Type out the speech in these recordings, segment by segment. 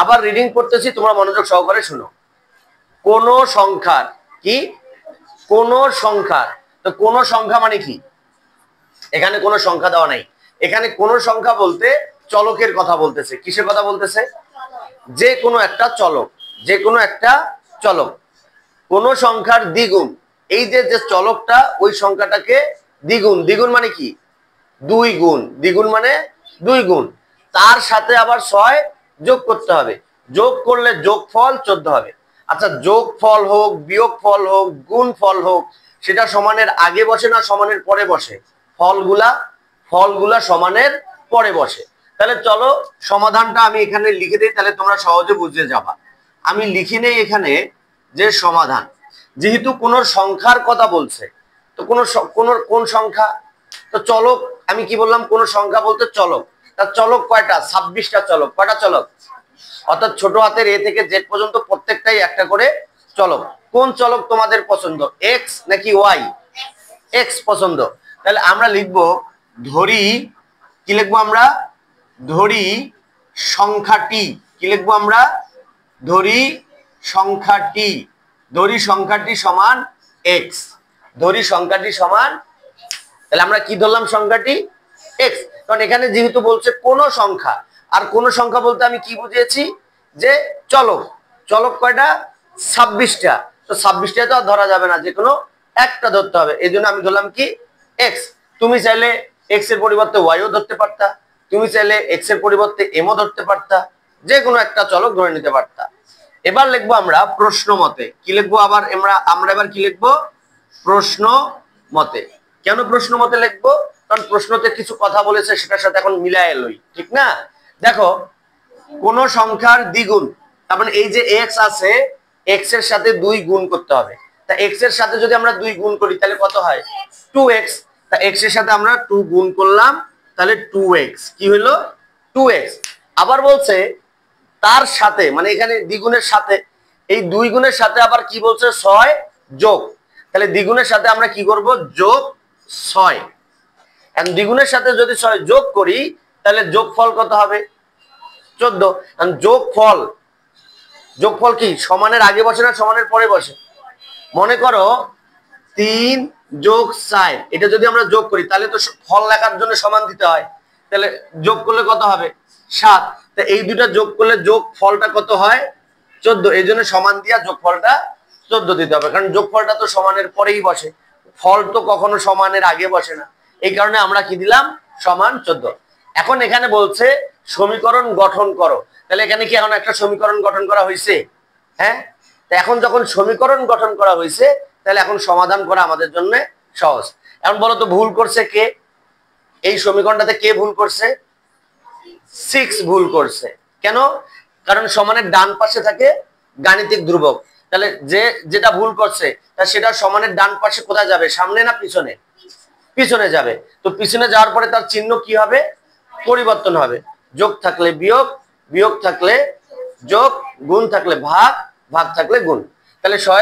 আবার রিডিং করতেছি, তোমরা মনোযোগ সহকারে শুনো। কোন সংখ্যার কি, কোন সংখ্যার, তো কোন সংখ্যা মানে কি, এখানে কোনো সংখ্যা দেওয়া নাই। এখানে কোন সংখ্যা বলতে চলকের কথা বলতেছে। কিসের কথা বলতেছে? যে কোনো একটা চলক, যে কোনো একটা চলক। কোন সংখ্যার দ্বিগুণ, এই যে যে চলকটা ওই সংখ্যাটাকে দ্বিগুণ, দ্বিগুণ মানে কি, দুই গুণ, দ্বিগুণ মানে দুই গুণ, তার সাথে আবার 6 যোগ করতে হবে। যোগ করলে যোগফল 14 হবে। আচ্ছা, যোগফল হোক, বিয়োগফল হোক, গুণফল হোক, সেটা সমানের আগে বসে না সমানের পরে বসে? ফলগুলা সমানের পরে বসে। তাহলে চলো সমাধানটা আমি এখানে লিখে দিই, তাহলে তোমরা সহজে বুঝে যাবা। আমি লিখি নেই এখানে যে সমাধান, যেহেতু কোন সংখ্যার কথা বলছে, তো কোন সংখ্যা, তো চলক, আমি কি বললাম, কোন সংখ্যা বলতে চলক। তার চলক কয়টা? 26টা চলক। কয়টা চলক? অর্থাৎ ছোট হাতের এ থেকে জেড পর্যন্ত প্রত্যেকটাই একটা করে চলক। কোন চলক তোমাদের পছন্দ, এক্স নাকি ওয়াই? এক্স পছন্দ। তাহলে আমরা লিখব, ধরি, কি লিখবো আমরা? ধরি সংখ্যাটি। কি লিখবো আমরা? ধরি সংখ্যাটি। ধরি সংখ্যাটি সমান এক্স। ধরি সংখ্যাটি সমান, তাহলে আমরা কি ধরলাম? সংখ্যাটি এক্স। কারণ এখানে যেহেতু বলছে কোন সংখ্যা, আর কোন সংখ্যা বলতে আমি কি বুঝিয়েছি, যে চলক। চলক কয়টা? 26টা। তো 26টা তো আর ধরা যাবে না, যে কোনো একটা ধরতে হবে। এই জন্য আমি ধরলাম কি, এক্স। তুমি চাইলে এক্স এর পরিবর্তে ওয়াইও ধরতে পারতা, তুমি চাইলে এক্স এর পরিবর্তে এমও ধরতে পারতা, যে কোনো একটা চলক ধরে নিতে পারতা। এবার লিখবো আমরা প্রশ্ন মতে। কি লিখবো আবার আমরা এবার কি লিখবো? প্রশ্ন মতে। কেন প্রশ্ন মতে লিখবো? কারণ প্রশ্নতে কিছু কথা বলেছে, সেটার সাথে এখন মিলায় এলোই, ঠিক না? দেখো, কোন সংখ্যার দ্বিগুণ, তার মানে এই যে এক্স আছে, এক্স এর সাথে 2 গুণ করতে হবে। তা এক্স এর সাথে যদি আমরা 2 গুণ করি তাহলে কত হয়? 2x। তা এক্স এর সাথে আমরা 2 গুণ করলাম, তাহলে 2x। কি হলো? 2x। আবার বলছে তার সাথে, মানে এখানে দ্বিগুণের সাথে, এই 2 গুণের সাথে আবার কি বলছে? 6 যোগ। তাহলে দ্বিগুণের সাথে আমরা কি করব? যোগ 6। এখন দ্বিগুণের সাথে যদি 6 যোগ করি, তাহলে যোগফল কত হবে? 14। এখন যোগফল কি সমানের আগে বসে না সমানের পরে বসে? মনে করো 3 যোগ 4, এটা যদি আমরা যোগ করি তাহলে তো ফল লেখার জন্য সমান দিতে হয়। তাহলে যোগ করলে কত হবে? 7। তা এই দুটা যোগ করলে যোগ ফলটা কত হয়? 14। এই জন্য সমান দিয়া যোগফলটা 14 দিতে হবে, কারণ যোগফলটা তো সমানের পরেই বসে, ফল তো কখনো সমানের আগে বসে না। এই কারণে আমরা কি দিলাম? সমান 14। এখন এখানে বলছে সমীকরণ গঠন করো। তাহলে এখানে কি এখন একটা সমীকরণ গঠন করা হয়েছে? হ্যাঁ। তা এখন যখন সমীকরণ গঠন করা হয়েছে, তাহলে এখন সমাধান করা আমাদের জন্য সহজ। এখন বলো তো ভুল করছে কে? এই সমীকরণটাতে কে ভুল করছে? 6 ভুল করছে। কেন? কারণ সমানের ডান পাশে থাকে গাণিতিক ধ্রুবক। তাহলে যেটা ভুল করছে, তা সেটা সমানের ডান পাশে কোথায় যাবে? সামনে না পিছনে? পিছনে যাবে। তো পিছনে যাওয়ার পরে তার চিহ্ন কি হবে? পরিবর্তন হবে। যোগ থাকলে বিয়োগ, বিয়োগ থাকলে যোগ, গুণ থাকলে ভাগ, ভাগ থাকলে গুণ। তাহলে 6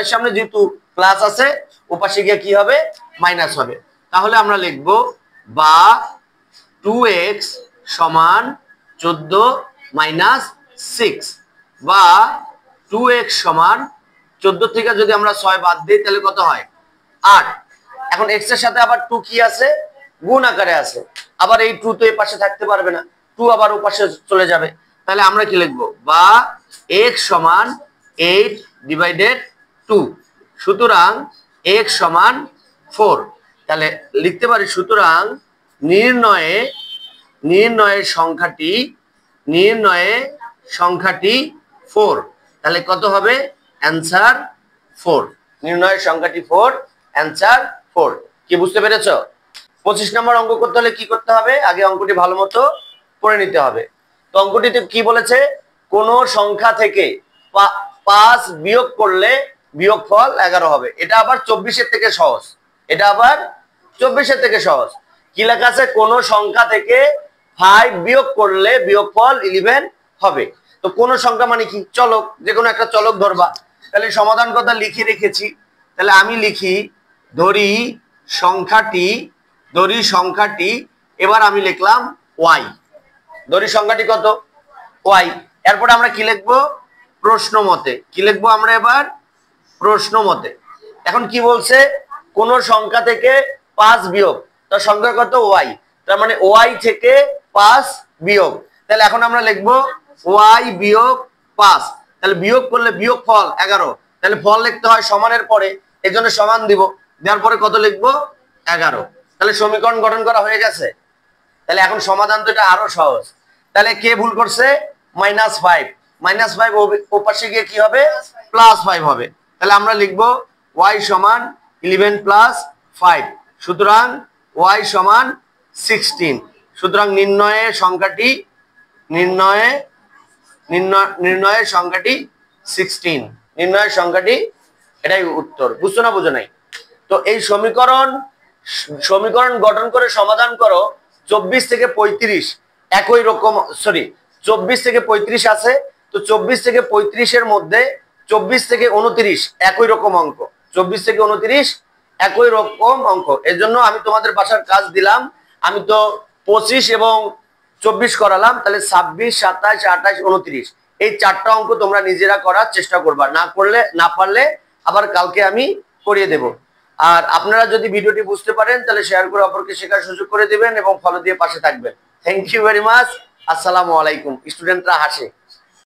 এর সামনে যেহেতু প্লাস আছে, ওপাশে গিয়ে কি হবে? মাইনাস হবে। তাহলে আমরা লিখব বা 2x সমান 14 মাইনাস 6, বা 2x সমান 14 থেকে যদি আমরা 6 বাদ দিই তাহলে কত হয়? 8। এখন x এর সাথে আবার 2 কি আছে? গুণ আকারে আছে। আবার এই 2 তো এই পাশে থাকতে পারবে না, 2 আবার ও পাশে চলে যাবে। তাহলে আমরা কি লিখব? বা x সমান 8 ডিভাইডেড 2। সুতরাং x সমান 4। তাহলে লিখতে পারি, সুতরাং নির্ণয়ের সংখ্যাটি 4। তাহলে কত হবে? অ্যান্সার 4। নির্ণয়ের সংখ্যাটি 4, অ্যান্সার 4। কি বুঝতে পেরেছো? 25 নম্বর অঙ্ক করতে হলে কি করতে হবে? আগে অঙ্কটি ভালো মতো পড়ে নিতে হবে। তো অঙ্কটিতে কি বলেছে? কোন সংখ্যা থেকে 5 বিয়োগ করলে বিয়োগফল 11 হবে। এটা আবার 24-এর থেকে সহজ। এটা আবার 24-এর থেকে সহজ। কি লেখা আছে? কোন সংখ্যা থেকে 5 বিয়োগ করলে বিয়োগফল 11 হবে। তো কোন সংখ্যা মানে কি? চলক, যে কোনো একটা চলক ধরবা। তাহলে সমাধান কথা লিখে রেখেছি। তাহলে আমি লিখি ধরি সংখ্যাটি, এবার আমি লিখলাম y। ধরি সংখ্যাটি কত? y। এরপরে আমরা কি লিখবো? প্রশ্ন মতে। কি লিখবো আমরা এবার? প্রশ্ন মতে। এখন কি বলছে? কোন সংখ্যা থেকে 5 বিয়োগ, তার সংখ্যা কত? ওয়াই। তার মানে ওয়াই থেকে 5 বিয়োগ। তাহলে এখন আমরা লিখবো ওয়াই বিয়োগ 5। তাহলে বিয়োগ করলে বিয়োগ ফল 11। তাহলে ফল লিখতে হয় সমানের পরে, এই জন্য সমান দিব। দেওয়ার পরে কত লিখবো? 11। তাহলে সমীকরণ গঠন করা হয়ে গেছে। তাহলে এখন সমাধান তো এটা আরো সহজ। তাহলে কে ভুল করছে? -5। -5 ও পাশে গিয়ে কি হবে? +5 হবে। তাহলে আমরা লিখবো y সমান 11 + 5। সুতরাং y সমান 16। সুতরাং নির্ণয়ের সংখ্যাটি 16। নির্ণয়ের সংখ্যাটি এটাই উত্তর। বুঝছো না বুঝো নাই? তো এই সমীকরণ গঠন করে সমাধান করো। 24 থেকে 35 একই রকম, সরি 24 থেকে 35 আছে। তো 24 থেকে 35-এর মধ্যে 24 থেকে 29 একই রকম অঙ্ক। 24 থেকে 29 একই রকম অঙ্ক। এর জন্য আমি তোমাদের বাসার কাজ দিলাম। আমি তো 25 এবং 24 করালাম। তাহলে 26, 27, 28, 29 এই 4টা অঙ্ক তোমরা নিজেরা করার চেষ্টা করবা। না পারলে আবার কালকে আমি করিয়ে দেব। আর আপনারা যদি ভিডিওটি বুঝতে পারেন তাহলে শেয়ার করে অপরকে শেখার সুযোগ করে দিবেন এবং ফলো দিয়ে পাশে থাকবেন। Thank you very much. আসসালামু আলাইকুম। স্টুডেন্টরা হাসে।